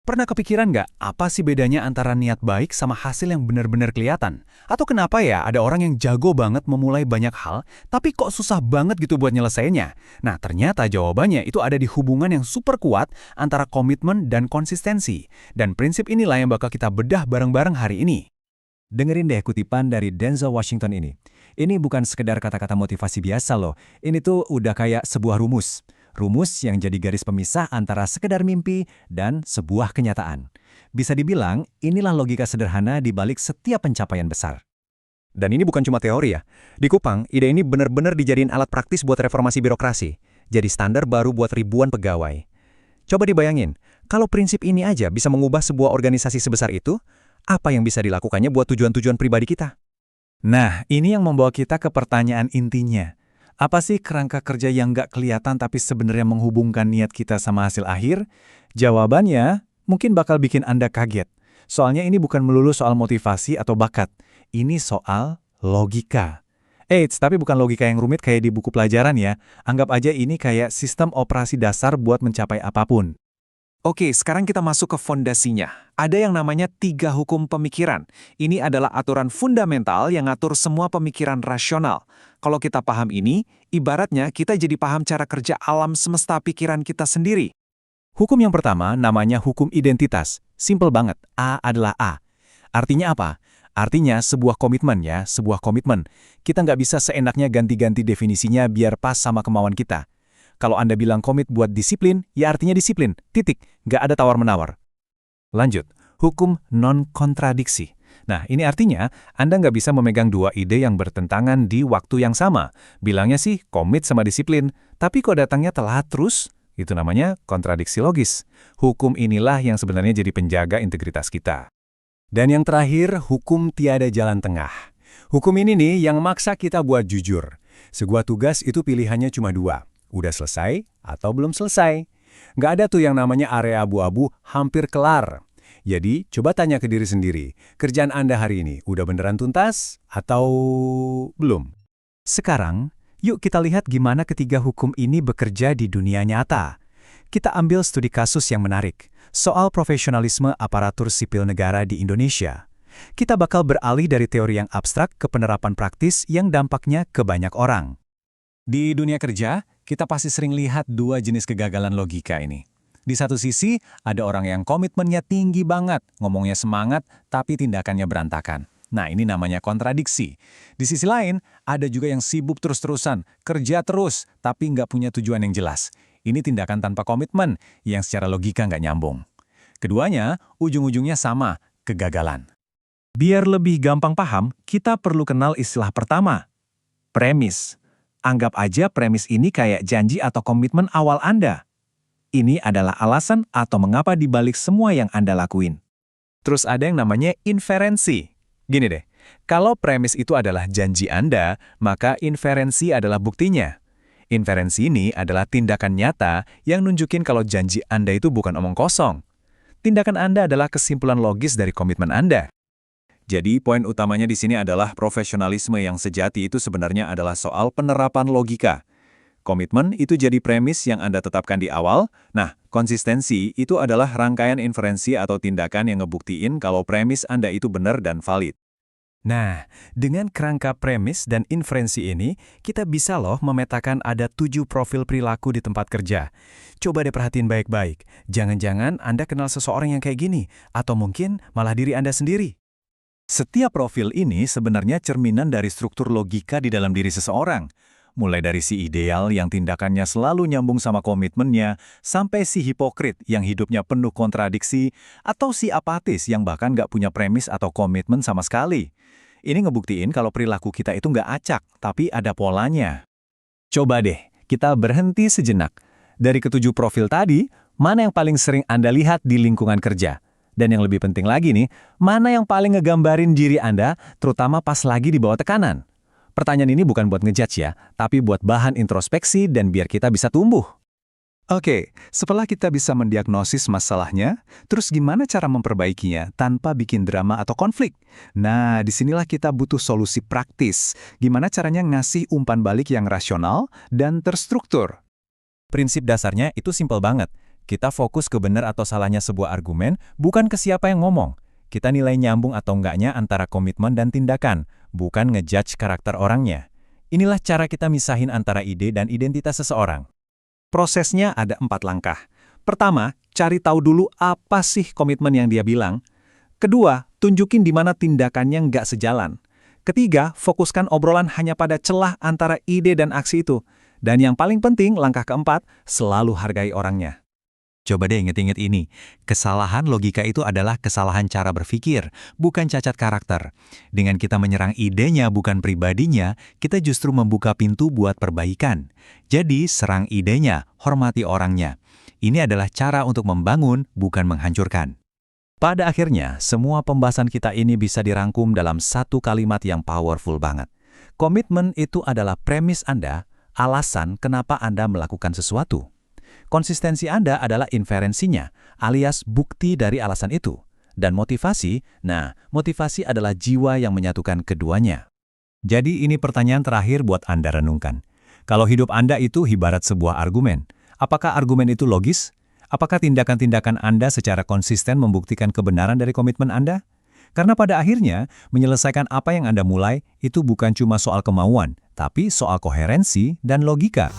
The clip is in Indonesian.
Pernah kepikiran nggak apa sih bedanya antara niat baik sama hasil yang benar-benar kelihatan? Atau kenapa ya ada orang yang jago banget memulai banyak hal, tapi kok susah banget gitu buat nyelesainnya? Nah, ternyata jawabannya itu ada di hubungan yang super kuat antara komitmen dan konsistensi. Dan prinsip inilah yang bakal kita bedah bareng-bareng hari ini. Dengerin deh kutipan dari Denzel Washington ini. Ini bukan sekedar kata-kata motivasi biasa loh. Ini tuh udah kayak sebuah rumus. Rumus yang jadi garis pemisah antara sekedar mimpi dan sebuah kenyataan. Bisa dibilang, inilah logika sederhana di balik setiap pencapaian besar. Dan ini bukan cuma teori ya. Di Kupang, ide ini benar-benar dijadiin alat praktis buat reformasi birokrasi. Jadi standar baru buat ribuan pegawai. Coba dibayangin, kalau prinsip ini aja bisa mengubah sebuah organisasi sebesar itu, apa yang bisa dilakukannya buat tujuan-tujuan pribadi kita? Nah, ini yang membawa kita ke pertanyaan intinya. Apa sih kerangka kerja yang nggak kelihatan tapi sebenarnya menghubungkan niat kita sama hasil akhir? Jawabannya mungkin bakal bikin Anda kaget. Soalnya ini bukan melulu soal motivasi atau bakat. Ini soal logika. Eits, tapi bukan logika yang rumit kayak di buku pelajaran ya. Anggap aja ini kayak sistem operasi dasar buat mencapai apapun. Oke, sekarang kita masuk ke fondasinya. Ada yang namanya 3 hukum pemikiran. Ini adalah aturan fundamental yang ngatur semua pemikiran rasional. Kalau kita paham ini, ibaratnya kita jadi paham cara kerja alam semesta pikiran kita sendiri. Hukum yang pertama namanya hukum identitas. Simple banget, A adalah A. Artinya apa? Artinya sebuah komitmen ya, sebuah komitmen. Kita nggak bisa seenaknya ganti-ganti definisinya biar pas sama kemauan kita. Kalau Anda bilang komit buat disiplin, ya artinya disiplin, titik, nggak ada tawar-menawar. Lanjut, hukum non-kontradiksi. Nah, ini artinya Anda nggak bisa memegang dua ide yang bertentangan di waktu yang sama. Bilangnya sih komit sama disiplin, tapi kok datangnya telat terus? Itu namanya kontradiksi logis. Hukum inilah yang sebenarnya jadi penjaga integritas kita. Dan yang terakhir, hukum tiada jalan tengah. Hukum ini nih yang maksa kita buat jujur. Sebuah tugas itu pilihannya cuma dua. Udah selesai atau belum selesai. Nggak ada tuh yang namanya area abu-abu hampir kelar. Jadi, coba tanya ke diri sendiri, kerjaan Anda hari ini udah beneran tuntas atau belum? Sekarang, yuk kita lihat gimana ketiga hukum ini bekerja di dunia nyata. Kita ambil studi kasus yang menarik, soal profesionalisme aparatur sipil negara di Indonesia. Kita bakal beralih dari teori yang abstrak ke penerapan praktis yang dampaknya ke banyak orang. Di dunia kerja, kita pasti sering lihat dua jenis kegagalan logika ini. Di satu sisi, ada orang yang komitmennya tinggi banget, ngomongnya semangat, tapi tindakannya berantakan. Nah, ini namanya kontradiksi. Di sisi lain, ada juga yang sibuk terus-terusan, kerja terus, tapi nggak punya tujuan yang jelas. Ini tindakan tanpa komitmen, yang secara logika nggak nyambung. Keduanya, ujung-ujungnya sama, kegagalan. Biar lebih gampang paham, kita perlu kenal istilah pertama, premis. Anggap aja premis ini kayak janji atau komitmen awal Anda. Ini adalah alasan atau mengapa dibalik semua yang Anda lakuin. Terus ada yang namanya inferensi. Gini deh, kalau premis itu adalah janji Anda, maka inferensi adalah buktinya. Inferensi ini adalah tindakan nyata yang nunjukin kalau janji Anda itu bukan omong kosong. Tindakan Anda adalah kesimpulan logis dari komitmen Anda. Jadi, poin utamanya di sini adalah profesionalisme yang sejati itu sebenarnya adalah soal penerapan logika. Komitmen itu jadi premis yang Anda tetapkan di awal. Nah, konsistensi itu adalah rangkaian inferensi atau tindakan yang ngebuktiin kalau premis Anda itu benar dan valid. Nah, dengan kerangka premis dan inferensi ini, kita bisa loh memetakan ada 7 profil perilaku di tempat kerja. Coba deh perhatiin baik-baik. Jangan-jangan Anda kenal seseorang yang kayak gini, atau mungkin malah diri Anda sendiri. Setiap profil ini sebenarnya cerminan dari struktur logika di dalam diri seseorang. Mulai dari si ideal yang tindakannya selalu nyambung sama komitmennya, sampai si hipokrit yang hidupnya penuh kontradiksi, atau si apatis yang bahkan nggak punya premis atau komitmen sama sekali. Ini ngebuktiin kalau perilaku kita itu nggak acak, tapi ada polanya. Coba deh, kita berhenti sejenak. Dari ketujuh profil tadi, mana yang paling sering Anda lihat di lingkungan kerja? Dan yang lebih penting lagi nih, mana yang paling ngegambarin diri Anda, terutama pas lagi di bawah tekanan? Pertanyaan ini bukan buat ngejudge ya, tapi buat bahan introspeksi dan biar kita bisa tumbuh. Oke, setelah kita bisa mendiagnosis masalahnya, terus gimana cara memperbaikinya tanpa bikin drama atau konflik? Nah, disinilah kita butuh solusi praktis. Gimana caranya ngasih umpan balik yang rasional dan terstruktur? Prinsip dasarnya itu simpel banget. Kita fokus ke benar atau salahnya sebuah argumen, bukan ke siapa yang ngomong. Kita nilai nyambung atau enggaknya antara komitmen dan tindakan, bukan ngejudge karakter orangnya. Inilah cara kita misahin antara ide dan identitas seseorang. Prosesnya ada 4 langkah. Pertama, cari tahu dulu apa sih komitmen yang dia bilang. Kedua, tunjukin di mana tindakannya nggak sejalan. Ketiga, fokuskan obrolan hanya pada celah antara ide dan aksi itu. Dan yang paling penting, langkah keempat, selalu hargai orangnya. Coba deh inget-inget ini. Kesalahan logika itu adalah kesalahan cara berpikir, bukan cacat karakter. Dengan kita menyerang idenya bukan pribadinya, kita justru membuka pintu buat perbaikan. Jadi, serang idenya, hormati orangnya. Ini adalah cara untuk membangun, bukan menghancurkan. Pada akhirnya, semua pembahasan kita ini bisa dirangkum dalam satu kalimat yang powerful banget. Komitmen itu adalah premis Anda, alasan kenapa Anda melakukan sesuatu. Konsistensi Anda adalah inferensinya, alias bukti dari alasan itu. Dan motivasi, motivasi adalah jiwa yang menyatukan keduanya. Jadi ini pertanyaan terakhir buat Anda renungkan. Kalau hidup Anda itu ibarat sebuah argumen, apakah argumen itu logis? Apakah tindakan-tindakan Anda secara konsisten membuktikan kebenaran dari komitmen Anda? Karena pada akhirnya, menyelesaikan apa yang Anda mulai itu bukan cuma soal kemauan, tapi soal koherensi dan logika.